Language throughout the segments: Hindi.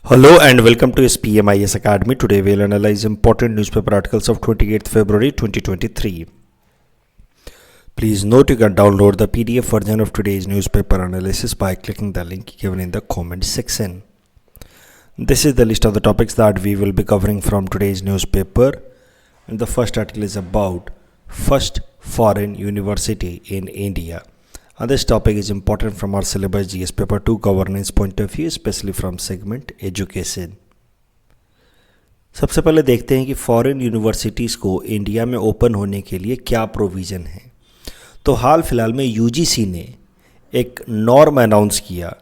Hello and welcome to SPMIS Academy. Today we'll analyze important newspaper articles of 28th February 2023. Please note you can download the PDF version of today's newspaper analysis by clicking the link given in the comment section. This is the list of the topics that we will be covering from today's newspaper. And the first article is about first foreign university in India. And this topic is important from our syllabus GS paper 2 governance point of view, especially from segment education. सबसे पहले देखते हैं कि फॉरेन यूनिवर्सिटीज़ को इंडिया में ओपन होने के लिए क्या प्रोविज़न है। तो हाल फिलहाल में यूजीसी ने एक नॉर्म अनाउंस किया।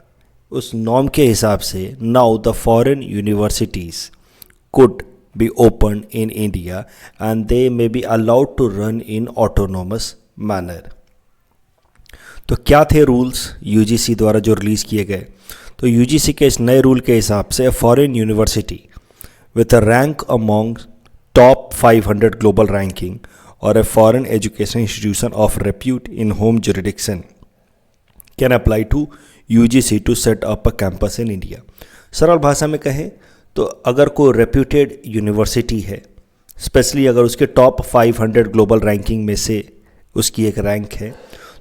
उस नॉर्म के हिसाब से now the foreign universities could be open in India and they may be allowed to run in autonomous manner. तो क्या थे रूल्स यूजीसी द्वारा जो रिलीज़ किए गए। तो यूजीसी के इस नए रूल के हिसाब से foreign university with a rank among top 500 global ranking और a foreign education institution of repute in home jurisdiction can apply to UGC to set up a campus in India. सरल भाषा में कहें तो अगर कोई रेप्यूटेड यूनिवर्सिटी है, स्पेशली अगर उसके टॉप 500 ग्लोबल रैंकिंग में से उसकी एक रैंक है,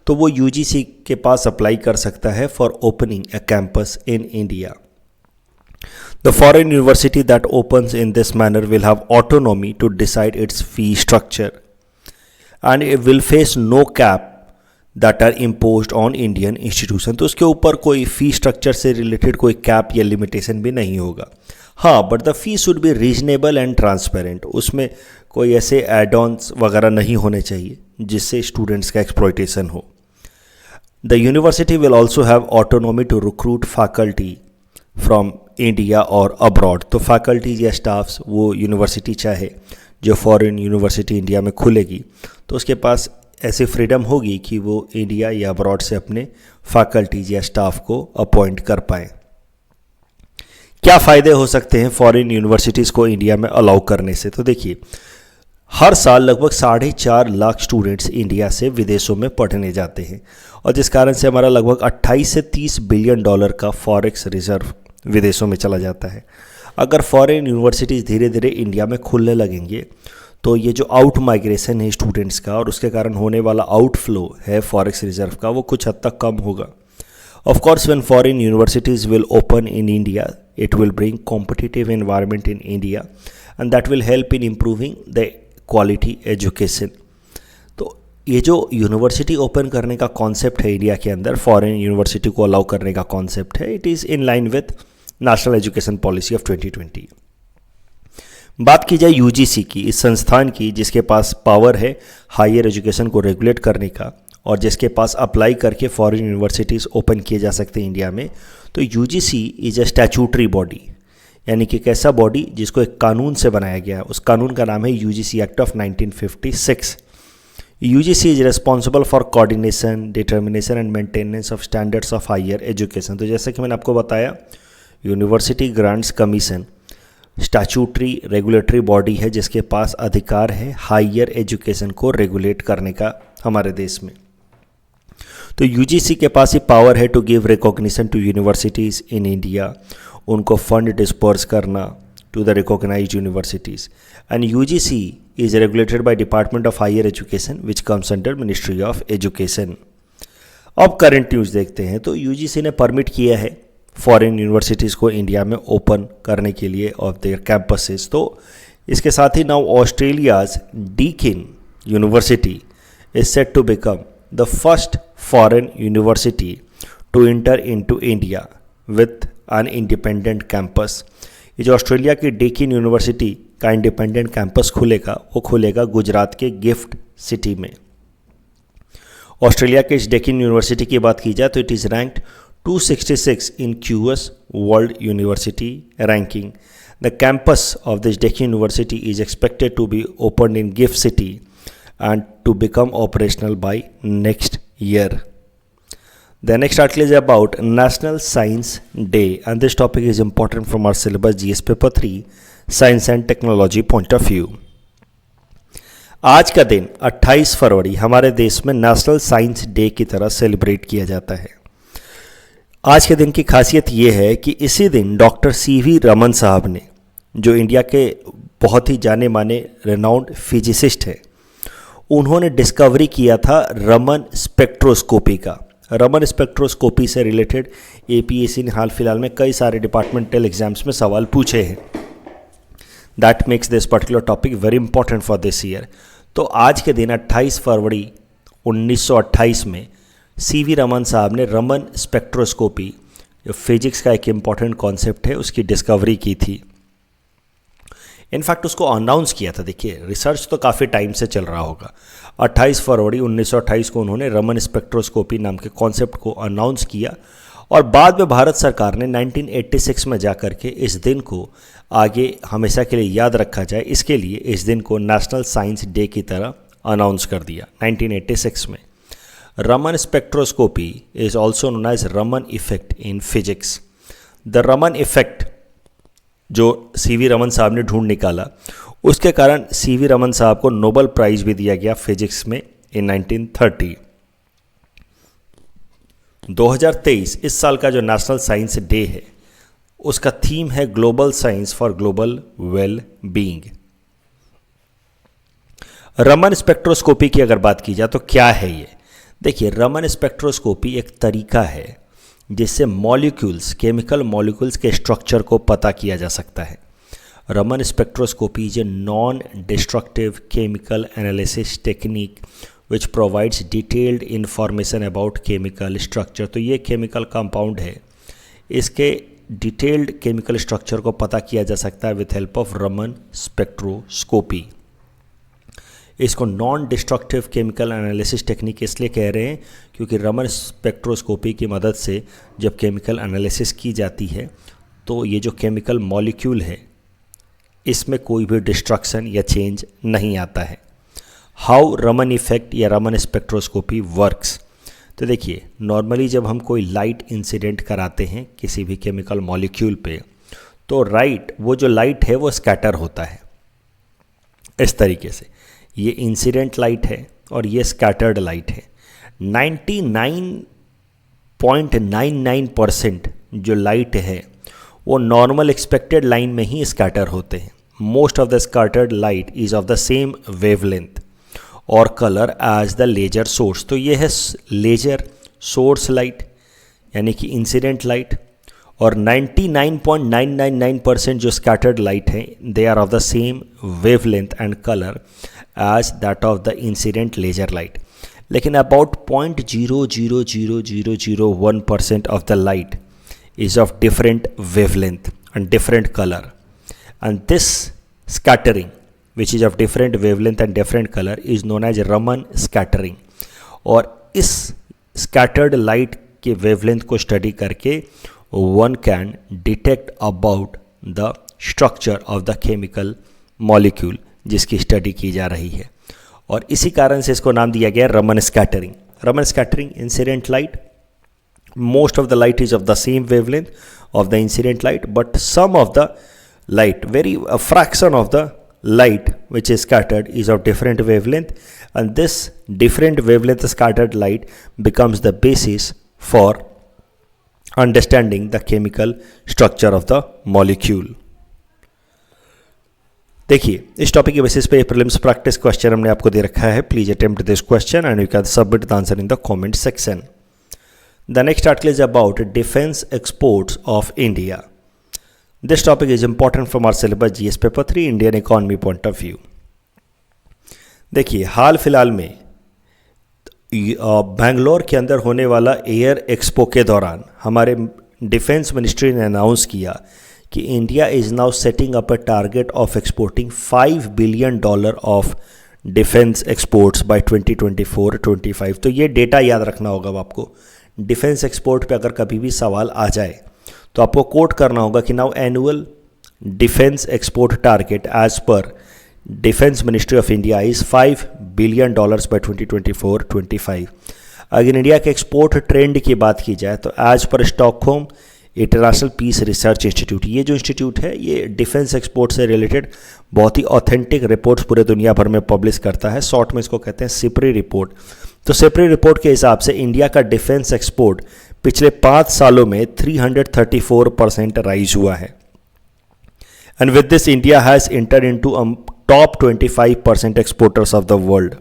तो वो यूजीसी के पास अप्लाई कर सकता है for opening a campus in India. The foreign university that opens in this manner will have autonomy to decide its fee structure and it will face no cap that are imposed on Indian institution. तो उसके ऊपर कोई फ़ी स्ट्रक्चर से रिलेटेड कोई कैप या लिमिटेशन भी नहीं होगा। हाँ, but the fee should be reasonable and transparent. उसमें कोई ऐसे एड ऑन्स वगैरह नहीं होने चाहिए जिससे स्टूडेंट्स का एक्सप्लॉयटेशन हो। The university will also have autonomy to recruit faculty from India or abroad. तो faculties या staffs वो यूनिवर्सिटी चाहे जो फॉरेन यूनिवर्सिटी इंडिया में खुलेगी तो उसके पास ऐसी फ्रीडम होगी कि वो इंडिया या अब्रॉड से अपने फैकल्टीज या स्टाफ को अपॉइंट कर पाएँ। क्या फ़ायदे हो सकते हैं फॉरेन यूनिवर्सिटीज़ को इंडिया में अलाउ करने से। तो देखिए, हर साल लगभग 4.5 लाख स्टूडेंट्स इंडिया से विदेशों में पढ़ने जाते हैं और जिस कारण से हमारा लगभग 28 से 30 बिलियन डॉलर का फॉरेक्स रिजर्व विदेशों में चला जाता है। अगर फॉरेन यूनिवर्सिटीज़ धीरे धीरे इंडिया में खुलने लगेंगे तो ये जो आउट माइग्रेशन है स्टूडेंट्स का और उसके कारण होने वाला आउटफ्लो है फॉरेक्स रिजर्व का, वो कुछ हद तक कम होगा। Of course when foreign universities will open in India it will bring competitive environment in India and that will help in improving the quality education. तो ये जो यूनिवर्सिटी ओपन करने का कॉन्सेप्ट है इंडिया के अंदर, फॉरेन यूनिवर्सिटी को अलाउ करने का कॉन्सेप्ट है, it is in line with national education policy of 2020। बात की जाए यूजीसी की, इस संस्थान की जिसके पास पावर है हायर एजुकेशन को रेगुलेट करने का और जिसके पास अप्लाई करके फॉरेन यूनिवर्सिटीज़ ओपन किए जा सकते हैं इंडिया में, तो UGC is a statutory body, यानी कि एक ऐसा बॉडी जिसको एक कानून से बनाया गया है। उस कानून का नाम है UGC act of 1956। UGC is responsible for coordination, determination and maintenance of standards of higher education. तो जैसे कि मैंने आपको बताया, University Grants Commission statutory regulatory body है जिसके पास अधिकार है हायर एजुकेशन को रेगुलेट करने का हमारे देश में। तो यूजीसी के पास ही पावर है to give recognition to universities in India, उनको फंड डिस्पर्स करना to the recognised universities. And UGC is regulated by department of higher education which comes under ministry of education. अब करंट न्यूज़ देखते हैं। तो यूजीसी ने परमिट किया है फॉरेन यूनिवर्सिटीज़ को इंडिया में ओपन करने के लिए ऑफ देयर कैंपसेस। तो इसके साथ ही now Australia's Deakin university is set to become the first foreign university to enter into India with an independent campus. ये जो ऑस्ट्रेलिया की डेकिन यूनिवर्सिटी का इंडिपेंडेंट कैंपस खुलेगा वो खुलेगा गुजरात के गिफ्ट सिटी में। ऑस्ट्रेलिया के इस डेकिन यूनिवर्सिटी की बात की जाए तो it is ranked 266 in QS World University Ranking. The campus of this Deakin University is expected to be open in GIFT City and to become operational by next year. The next article is about National Science Day and this topic is important from our syllabus GS paper 3 Science and Technology point of view। आज का दिन 28 फरवरी हमारे देश में नेशनल साइंस डे की तरह सेलिब्रेट किया जाता है। आज के दिन की खासियत ये है कि इसी दिन डॉक्टर सीवी रमन साहब ने, जो इंडिया के बहुत ही जाने माने रेनाउंड फिजिसिस्ट हैं, उन्होंने डिस्कवरी किया था रमन स्पेक्ट्रोस्कोपी का। रमन स्पेक्ट्रोस्कोपी से रिलेटेड एपीएससी ने हाल फिलहाल में कई सारे डिपार्टमेंटल एग्जाम्स में सवाल पूछे हैं। That makes this particular topic very important for this year. तो आज के दिन 28 फरवरी 1928 में सीवी रमन साहब ने रमन स्पेक्ट्रोस्कोपी, जो फिजिक्स का एक इम्पॉर्टेंट कॉन्सेप्ट है, उसकी डिस्कवरी की थी। इनफैक्ट उसको अनाउंस किया था। देखिए, रिसर्च तो काफ़ी टाइम से चल रहा होगा। 28 फरवरी 1928 को उन्होंने रमन स्पेक्ट्रोस्कोपी नाम के कॉन्सेप्ट को अनाउंस किया और बाद में भारत सरकार ने 1986 में जाकर के इस दिन को आगे हमेशा के लिए याद रखा जाए, इसके लिए इस दिन को नेशनल साइंस डे की तरह अनाउंस कर दिया 1986 में। Raman spectroscopy is also known as Raman effect in physics. The Raman effect जो सीवी रमन साहब ने ढूंढ निकाला, उसके कारण सीवी रमन साहब को नोबेल प्राइज भी दिया गया फिजिक्स में इन 1930। 2023 इस साल का जो नेशनल साइंस डे है, उसका थीम है global science for global well being. Raman spectroscopy की अगर बात की जाए तो क्या है ये? देखिए, रमन स्पेक्ट्रोस्कोपी एक तरीका है जिससे मॉलिक्यूल्स, केमिकल मॉलिक्यूल्स के स्ट्रक्चर को पता किया जा सकता है। Raman spectroscopy is a non destructive chemical analysis technique which provides detailed information about chemical structure. तो ये केमिकल कंपाउंड है, इसके डिटेल्ड केमिकल स्ट्रक्चर को पता किया जा सकता है with help of Raman spectroscopy. इसको non destructive chemical analysis technique इसलिए कह रहे हैं क्योंकि रमन स्पेक्ट्रोस्कोपी की मदद से जब केमिकल एनालिसिस की जाती है तो ये जो केमिकल मॉलिक्यूल है, इसमें कोई भी डिस्ट्रक्शन या चेंज नहीं आता है। हाउ रमन इफेक्ट या रमन स्पेक्ट्रोस्कोपी वर्क्स? तो देखिए, नॉर्मली जब हम कोई लाइट इंसिडेंट कराते हैं किसी भी केमिकल मॉलिक्यूल पे, तो वो जो लाइट है वो स्कैटर होता है इस तरीके से। ये इंसिडेंट लाइट है और ये स्कैटर्ड लाइट है। 99.99% जो लाइट है वो नॉर्मल एक्सपेक्टेड लाइन में ही स्कैटर होते हैं। Most of the scattered light is of the same wavelength और colour as the laser source. तो ये है लेजर सोर्स लाइट यानी कि इंसिडेंट लाइट, और 99.999% जो स्कैटर्ड लाइट है they are of the same wavelength and colour as that of the incident laser light. लेकिन about 0.00001% of the light is of different wavelength and different color, and this scattering which is of different wavelength and different color is known as Raman scattering। और इस scattered light के wavelength को study करके one can detect about the structure of the chemical molecule जिसकी study की जा रही है, और इसी कारण से इसको नाम दिया गया Raman scattering। Raman scattering incident light, most of the light is of the same wavelength of the incident light, but some of the light, a fraction of the light which is scattered is of different wavelength, and this different wavelength scattered light becomes the basis for understanding the chemical structure of the molecule। देखिए, इस टॉपिक के बेसिस पे प्रीलिम्स प्रैक्टिस क्वेश्चन हमने आपको दे रखा है। Please attempt this question and you can submit the answer in the comment section. The next article is about defense exports of India. This topic is important from our syllabus GS paper 3 Indian economy point of view। देखिए, हाल फिलहाल में बेंगलोर के अंदर होने वाला एयर एक्सपो के दौरान हमारे डिफेंस मिनिस्ट्री ने अनाउंस किया कि India is now setting up a target of exporting $5 billion of defence exports by 2024-25। तो ये डेटा याद रखना होगा आपको। डिफेंस एक्सपोर्ट पे अगर कभी भी सवाल आ जाए तो आपको कोट करना होगा कि now annual defence export target as per defence ministry of India is $5 billion by 2024-25। अगर इंडिया के एक्सपोर्ट ट्रेंड की बात की जाए तो as per Stockholm International Peace Research Institute, ये जो इंस्टीट्यूट है ये डिफेंस एक्सपोर्ट से रिलेटेड बहुत ही ऑथेंटिक रिपोर्ट्स पूरे दुनिया भर में पब्लिश करता है। शॉर्ट में इसको कहते हैं सिप्री रिपोर्ट। तो सिप्री रिपोर्ट के हिसाब से इंडिया का डिफेंस एक्सपोर्ट पिछले 5 सालों में 334% राइज हुआ है। And with this India has entered into top 25% exporters of the world.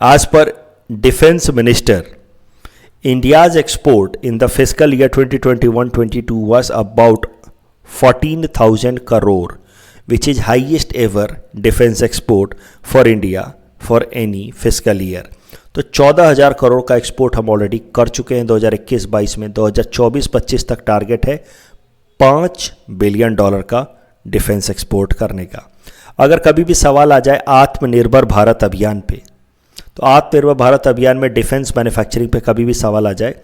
As per defence minister, India's export in the fiscal year 2021-22 was about 14,000 crore, which is highest ever defense export for India for any fiscal year. तो 14,000 करोड़ का एक्सपोर्ट हम ऑलरेडी कर चुके हैं 2021-22 में। 2024-25 तक टारगेट है $5 बिलियन का डिफेंस एक्सपोर्ट करने का। अगर कभी भी सवाल आ जाए आत्मनिर्भर भारत अभियान पे, तो आत्मनिर्भर भारत अभियान में डिफेंस मैन्युफैक्चरिंग पे कभी भी सवाल आ जाए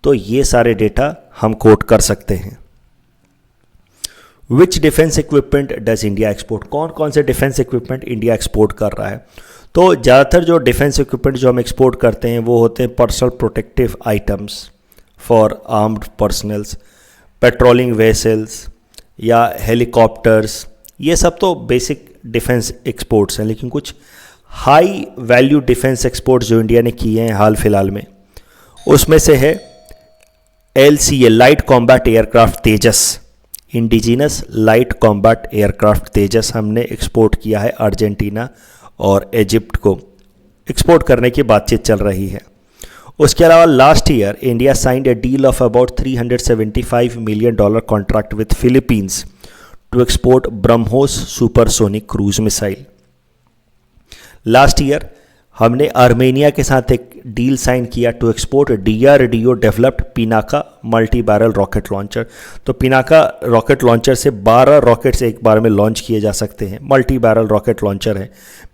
तो ये सारे डेटा हम कोट कर सकते हैं। Which defence equipment does India export, कौन कौन से डिफेंस इक्विपमेंट इंडिया एक्सपोर्ट कर रहा है। तो ज़्यादातर जो डिफेंस इक्विपमेंट जो हम एक्सपोर्ट करते हैं वो होते हैं personal protective items for armed personnels, patrolling vessels या हेलीकॉप्टर्स, ये सब तो बेसिक डिफेंस एक्सपोर्ट्स हैं। लेकिन कुछ हाई वैल्यू डिफेंस एक्सपोर्ट्स जो इंडिया ने किए हैं हाल फिलहाल में, उसमें से है LCA लाइट कॉम्बैट एयरक्राफ्ट तेजस, इंडिजिनस लाइट कॉम्बैट एयरक्राफ्ट तेजस हमने एक्सपोर्ट किया है अर्जेंटीना और इजिप्ट को, एक्सपोर्ट करने की बातचीत चल रही है। उसके अलावा last year India signed a deal of about $375 million contract with Philippines to export BrahMos supersonic cruise missile. Last year हमने आर्मेनिया के साथ एक डील साइन किया to export DRDO developed Pinaka multi barrel rocket launcher. तो पिनाका रॉकेट लॉन्चर से 12 रॉकेट्स एक बार में लॉन्च किए जा सकते हैं, मल्टी बैरल रॉकेट लॉन्चर है।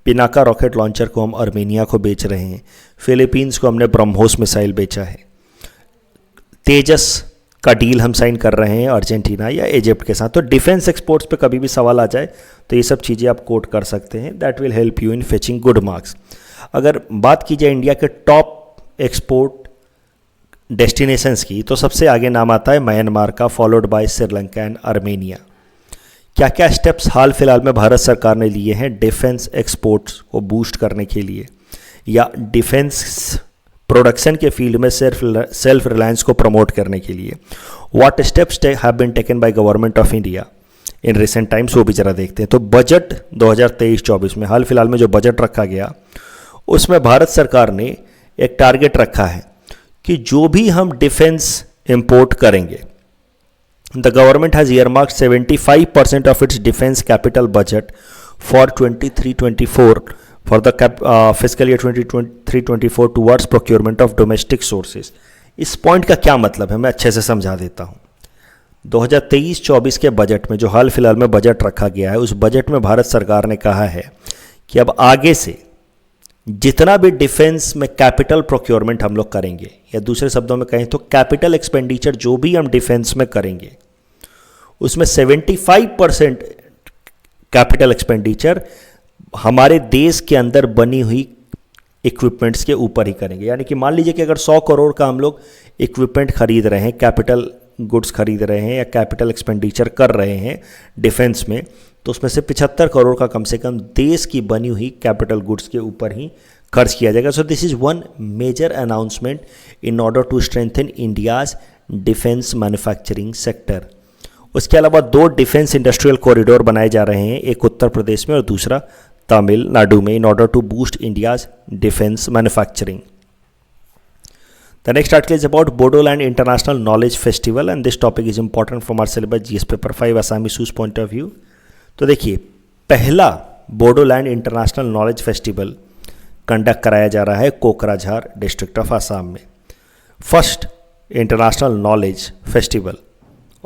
पिनाका रॉकेट लॉन्चर को हम आर्मेनिया को बेच रहे हैं, फिलीपींस को हमने ब्रह्मोस मिसाइल बेचा है। तेजस का डील हम साइन कर रहे हैं अर्जेंटीना या इजिप्ट के साथ। तो डिफेंस एक्सपोर्ट्स पे कभी भी सवाल आ जाए तो ये सब चीज़ें आप कोट कर सकते हैं, that will help you in fetching good marks. अगर बात की जाए इंडिया के टॉप एक्सपोर्ट डेस्टिनेशंस की, तो सबसे आगे नाम आता है म्यांमार का, followed by Sri Lanka and Armenia. क्या क्या स्टेप्स हाल फिलहाल में भारत सरकार ने लिए हैं डिफेंस एक्सपोर्ट्स को बूस्ट करने के लिए या डिफेंस प्रोडक्शन के फील्ड में सेल्फ रिलायंस को प्रमोट करने के लिए? What steps have been taken by government of India in recent times, वो भी जरा देखते हैं। तो बजट 2023-24 में हाल फिलहाल में जो बजट रखा गया, उसमें भारत सरकार ने एक टारगेट रखा है कि जो भी हम डिफेंस इंपोर्ट करेंगे, the government has earmarked 75% of its defence capital budget for 23-24 for the fiscal year 2023-24 towards procurement of domestic sources। इस पॉइंट का क्या मतलब है मैं अच्छे से समझा देता हूँ। 2023-24 के बजट में जो हाल फिलहाल में बजट रखा गया है, उस बजट में भारत सरकार ने कहा है कि अब आगे से जितना भी डिफेंस में कैपिटल प्रोक्योरमेंट हम लोग करेंगे, या दूसरे शब्दों में कहें तो कैपिटल एक्सपेंडिचर जो भी हम डिफेंस में करेंगे, उसमें 75% कैपिटल एक्सपेंडिचर हमारे देश के अंदर बनी हुई इक्विपमेंट्स के ऊपर ही करेंगे। यानी कि मान लीजिए कि अगर 100 करोड़ का हम लोग इक्विपमेंट खरीद रहे हैं, कैपिटल गुड्स खरीद रहे हैं या कैपिटल एक्सपेंडिचर कर रहे हैं डिफेंस में, तो उसमें से 75 करोड़ का कम से कम देश की बनी हुई कैपिटल गुड्स के ऊपर ही खर्च किया जाएगा। So this is one major announcement in order to strengthen India's defence manufacturing sector. उसके अलावा 2 डिफेंस इंडस्ट्रियल कॉरिडोर बनाए जा रहे हैं, एक उत्तर प्रदेश में और दूसरा तमिलनाडु में, in order to boost India's defense manufacturing. The next article is about Bodoland International Knowledge Festival and this topic is important from our syllabus GS paper 5 Assami Su's point of view. तो देखिए, पहला Bodoland international knowledge festival conduct कराया जा रहा है कोकराझार डिस्ट्रिक्ट ऑफ आसाम में। First international knowledge festival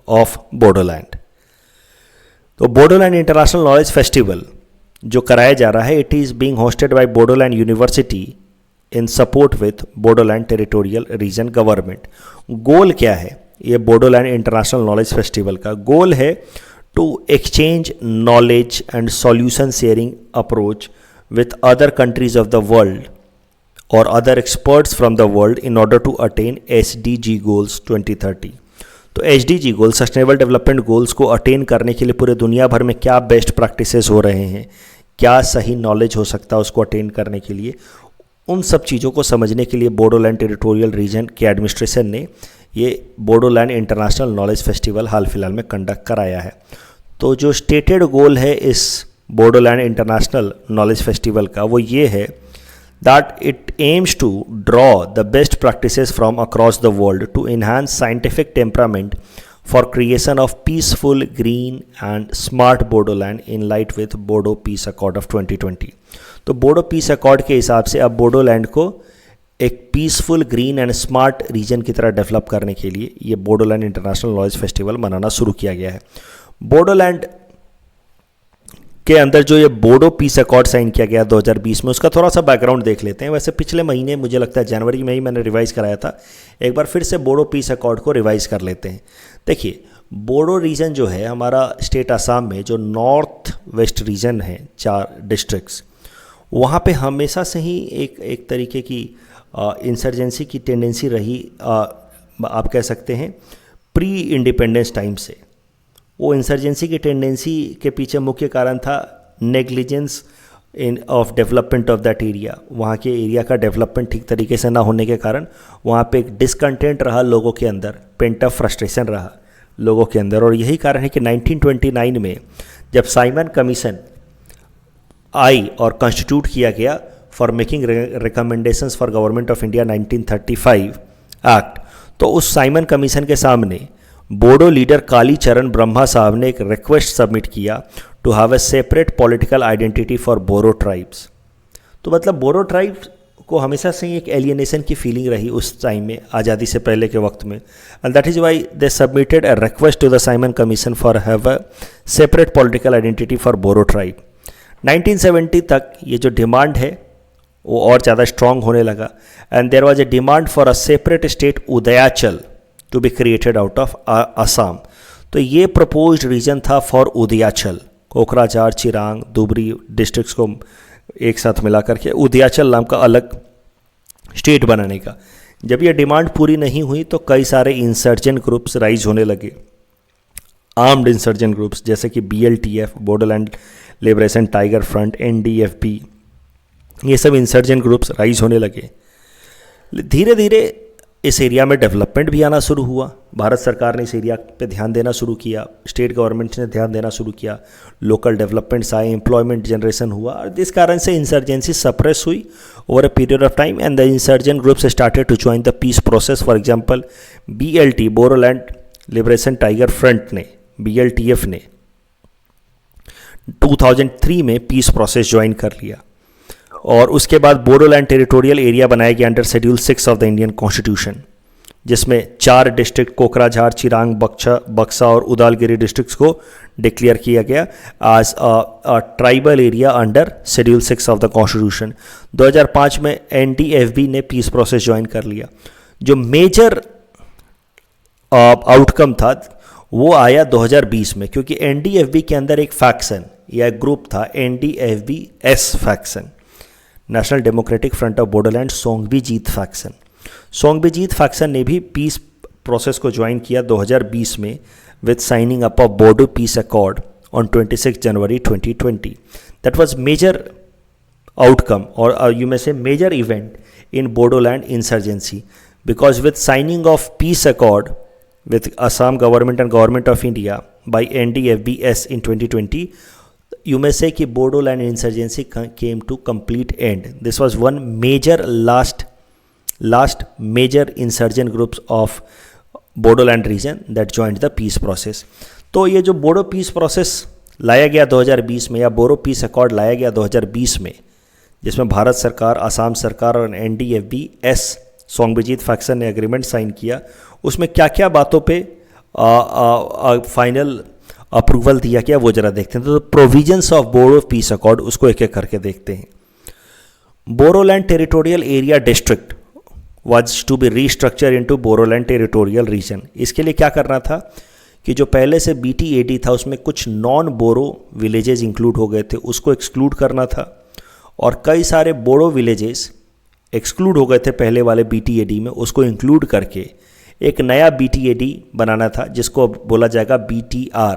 of Bodoland. तो बोडोलैंड इंटरनेशनल नॉलेज फेस्टिवल जो कराया जा रहा है, it is being hosted by Bodoland university in support with Bodoland territorial region government. Goal क्या है ये बोडोलैंड इंटरनेशनल नॉलेज फेस्टिवल का? गोल है to exchange knowledge and solution sharing approach with other countries of the world और other experts from the world in order to attain SDG goals 2030। तो SDG goal, sustainable development goals को अटेन करने के लिए पूरे दुनिया भर में क्या बेस्ट प्रैक्टिसेस हो रहे हैं, क्या सही नॉलेज हो सकता है उसको अटेन करने के लिए, उन सब चीज़ों को समझने के लिए बोडोलैंड टेरिटोरियल रीजन के एडमिनिस्ट्रेशन ने ये बोडोलैंड इंटरनेशनल नॉलेज फेस्टिवल हाल फिलहाल में कंडक्ट कराया है। तो जो स्टेटेड गोल है इस बोडोलैंड इंटरनेशनल नॉलेज फेस्टिवल का वो ये है that it aims to draw the best practices from across the world to enhance scientific temperament for creation of peaceful green and smart Bodoland in light with Bodo peace accord of 2020। तो बोडो पीस अकॉर्ड के हिसाब से अब बोडोलैंड को एक peaceful green and smart region की तरह डेवलप करने के लिए ये बोडोलैंड इंटरनेशनल नॉलेज फेस्टिवल मनाना शुरू किया गया है। बोडोलैंड के अंदर जो ये बोडो पीस अकॉर्ड साइन किया गया 2020 में, उसका थोड़ा सा बैकग्राउंड देख लेते हैं। वैसे पिछले महीने मुझे लगता है जनवरी में ही मैंने रिवाइज कराया था, एक बार फिर से बोडो पीस अकॉर्ड को रिवाइज कर लेते हैं। देखिए, बोडो रीजन जो है हमारा स्टेट असम में जो नॉर्थ वेस्ट रीजन है 4 डिस्ट्रिक्ट्स, वहाँ पे हमेशा से ही एक तरीके की इंसर्जेंसी की टेंडेंसी रही, आप कह सकते हैं प्री इंडिपेंडेंस टाइम से। वो इंसर्जेंसी की टेंडेंसी के पीछे मुख्य कारण था negligence of development of that area. वहाँ के एरिया का डेवलपमेंट ठीक तरीके से ना होने के कारण वहाँ पे एक डिसकंटेंट रहा लोगों के अंदर, पेंट ऑफ फ्रस्ट्रेशन रहा लोगों के अंदर। और यही कारण है कि 1929 में जब साइमन कमीशन आई और कॉन्स्टिट्यूट किया गया for making recommendations for government of India 1935 act, तो उस साइमन कमीशन के सामने बोडो लीडर काली चरण ब्रह्मा साहब ने एक रिक्वेस्ट सबमिट किया to have a separate political identity for Boro tribes. तो मतलब बोरो ट्राइब्स को हमेशा से ही एक एलियनेशन की फीलिंग रही उस टाइम में, आज़ादी से पहले के वक्त में, and that is why they submitted a request to the Simon commission for have a separate political identity for Boro tribe. 1970 तक ये जो डिमांड है वो और ज़्यादा स्ट्रॉन्ग होने लगा, and there was a demand for a separate state Udayachal to be created out of Assam. तो ये प्रपोज्ड रीजन था फॉर उदयाचल, कोकराझार, चिरांग, धुबरी डिस्ट्रिक्ट्स को एक साथ मिला करके उदयाचल नाम का अलग स्टेट बनाने का। जब ये डिमांड पूरी नहीं हुई तो कई सारे इंसर्जेंट ग्रुप्स राइज होने लगे, आर्म्ड इंसर्जेंट ग्रुप्स जैसे कि BLTF, Bodoland liberation tiger front, NDFB, ये सब इंसर्जेंट ग्रुप्स राइज होने लगे। धीरे धीरे इस एरिया में डेवलपमेंट भी आना शुरू हुआ। भारत सरकार ने इस एरिया पे ध्यान देना शुरू किया, स्टेट गवर्नमेंट ने ध्यान देना शुरू किया, लोकल डेवलपमेंट्स आए, एम्प्लॉयमेंट जनरेशन हुआ, और इस कारण से इंसर्जेंसी सप्रेस हुई over a period of time, and the insurgent groups started to join the peace process. For example BLT, Bodoland liberation tiger front ने, BLTF ने 2003 में पीस प्रोसेस ज्वाइन कर लिया, और उसके बाद बोडोलैंड टेरिटोरियल एरिया बनाया गया under schedule 6 of the Indian constitution, जिसमें 4 डिस्ट्रिक्ट कोकराझार, चिरांग, बक्सा और उदालगिरी डिस्ट्रिक्ट्स को डिक्लेयर किया गया as a tribal area under schedule 6 of the constitution. 2005 में NDFB ने पीस प्रोसेस ज्वाइन कर लिया। जो मेजर आउटकम था वो आया 2020 में, क्योंकि NDFB के अंदर एक फैक्शन या एक ग्रुप था, NDFB-S faction, national democratic front of Bodoland Songbijit faction. Songbijit faction ने भी पीस प्रोसेस को ज्वाइन किया 2020 में with signing up of Bodo peace accord on 26 January 2020। That was major outcome और you may say major event in Bodoland insurgency, because with signing of peace accord with Assam government and government of India by NDFB-S in 2020, you may say कि Bodoland insurgency came to complete end. This was one major last major insurgent groups of Bodoland region that joined the peace process. तो ये जो बोडो पीस प्रोसेस लाया गया 2020 में, या बोडो पीस अकॉर्ड लाया गया 2020 में, जिसमें भारत सरकार, असम सरकार और NDFB-S सोंगबीजीत फैक्शन ने एग्रीमेंट साइन किया, उसमें क्या क्या बातों पे फाइनल अप्रूवल दिया गया वो जरा देखते हैं। तो provisions of Bodo peace accord, उसको एक एक करके देखते हैं। Bodoland territorial area district was to be restructure into Bodoland territorial region. इसके लिए क्या करना था कि जो पहले से BTAD था उसमें कुछ नॉन बोरो विलेजेस इंक्लूड हो गए थे, उसको एक्सक्लूड करना था, और कई सारे बोडो विलेजेस एक्सक्लूड हो गए थे पहले वाले BTAD में, उसको इंक्लूड करके एक नया BTAD बनाना था जिसको बोला जाएगा BTR।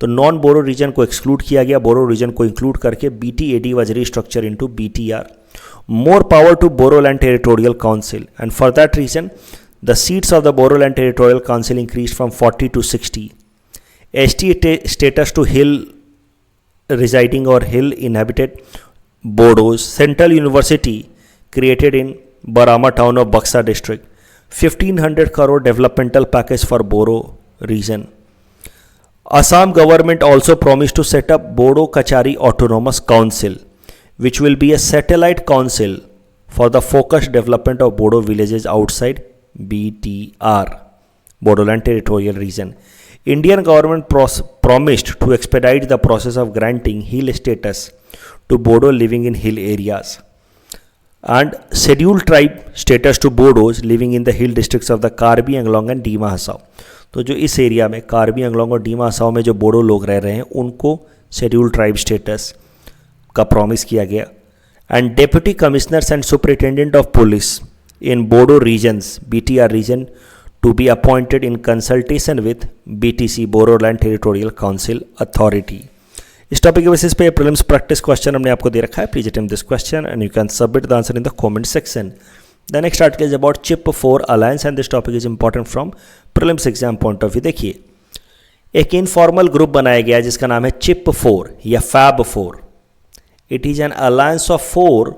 तो नॉन बोरो रीजन को एक्सक्लूड किया गया, बोरो रीजन को इंक्लूड करके BTAD was restructure into BTR। more power to Bodoland Territorial Council, and for that reason, the seats of the Bodoland Territorial Council increased from 40 to 60. ST status to hill residing or hill inhabited Bodos. Central University created in Barama town of Buxa district. 1500 crore developmental package for Boro region. Assam government also promised to set up Bodo Kachari Autonomous Council, which will be a satellite council for the focused development of Bodo villages outside BTR, Bodoland Territorial Region. Indian government promised to expedite the process of granting hill status to Bodo living in hill areas and scheduled tribe status to Bodos living in the hill districts of the Karbi Anglong and Dima Hasao. तो जो इस एरिया में कार्बी अंगलोंग और डीमा हसाओ में जो बोडो लोग रह रहे हैं उनको शेड्यूल ट्राइब स्टेटस का प्रॉमिस किया गया. And deputy commissioners and superintendent of police in Bodo regions BTR region to be appointed in consultation with BTC Bodoland territorial council authority. इस टॉपिक के बेसिस पे प्रीलिम्स प्रैक्टिस क्वेश्चन हमने आपको दे रखा है. Please attempt this question and you can submit the answer in the comment section. The next article is about CHIP4 alliance and this topic is important from prelims exam point of view. देखिए, एक इनफॉर्मल ग्रुप बनाया गया है जिसका नाम है CHIP4 या FAB4. It is an alliance of 4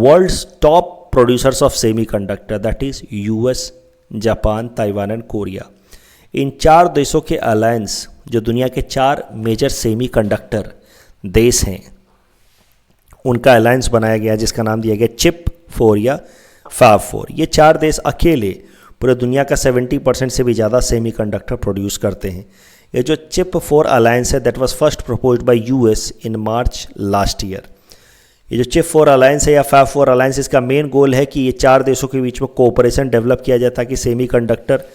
world's top producers of semiconductor, that is US, Japan, Taiwan and Korea. इन 4 देशों के अलायंस जो दुनिया के 4 मेजर सेमीकंडक्टर देश हैं उनका अलायंस बनाया गया जिसका नाम दिया गया CHIP4 या FAB4. ये 4 देश अकेले पूरे दुनिया का 70% से भी ज़्यादा सेमीकंडक्टर प्रोड्यूस करते हैं. ये जो CHIP4 अलायंस है that was first proposed by US in March last year. ये जो CHIP4 अलायंस है या FAB4 अलायंस, इसका मेन गोल है कि ये 4 देशों के बीच में कोऑपरेशन डेवलप किया जाए ताकि सेमीकंडक्टर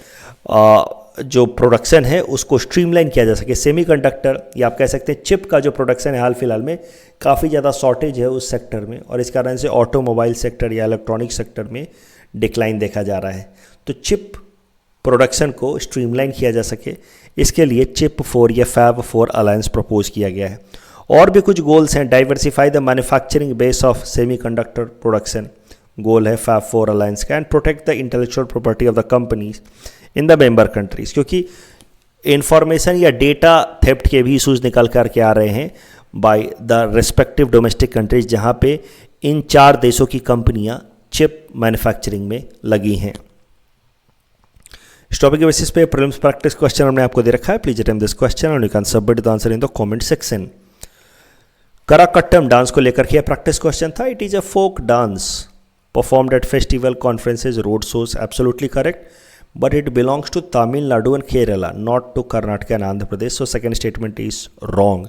जो प्रोडक्शन है उसको स्ट्रीमलाइन किया जा सके. सेमीकंडक्टर या आप कह सकते हैं चिप का जो प्रोडक्शन है हाल फिलहाल में काफ़ी ज़्यादा शॉर्टेज है उस सेक्टर में और इस कारण से ऑटोमोबाइल सेक्टर या इलेक्ट्रॉनिक सेक्टर में डिक्लाइन देखा जा रहा है. तो चिप प्रोडक्शन को स्ट्रीमलाइन किया जा सके इसके लिए CHIP4 या FAB4 अलायंस प्रपोज किया गया है. और भी कुछ गोल्स हैं. Diversify the manufacturing base of semiconductor production goal है FAB4 अलायंस का. And protect the intellectual property of the companies in the member countries, क्योंकि इंफॉर्मेशन या डेटा थेफ्ट के भी इशूज़ निकल कर के आ रहे हैं by the respective domestic countries जहां पे इन 4 देशों की कंपनियां चिप मैन्युफैक्चरिंग में लगी हैं. इस टॉपिक के बेसिस पे प्रीलिम्स प्रैक्टिस क्वेश्चन हमने आपको दे रखा है. Please attempt this question and you can submit the answer in the comment section. Karakattam dance को लेकर के प्रैक्टिस क्वेश्चन था. It is a folk dance performed at festival, conferences, road shows. Absolutely correct, but it belongs to Tamil Nadu and Kerala, not to Karnataka and Andhra Pradesh. So second statement is wrong.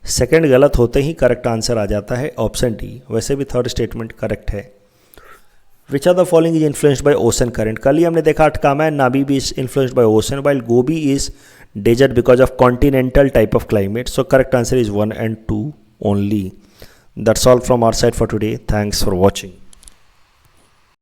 Second गलत होते ही करेक्ट आंसर आ जाता है ऑप्शन डी. वैसे भी थर्ड स्टेटमेंट करेक्ट है. Which are the following is influenced by ocean current. कल ही हमने देखा अटकामा एंड नाबी भी is influenced by ocean while Gobi is desert because of continental type of climate. So correct answer is 1 and 2 only. That's all from our side for today. Thanks for watching.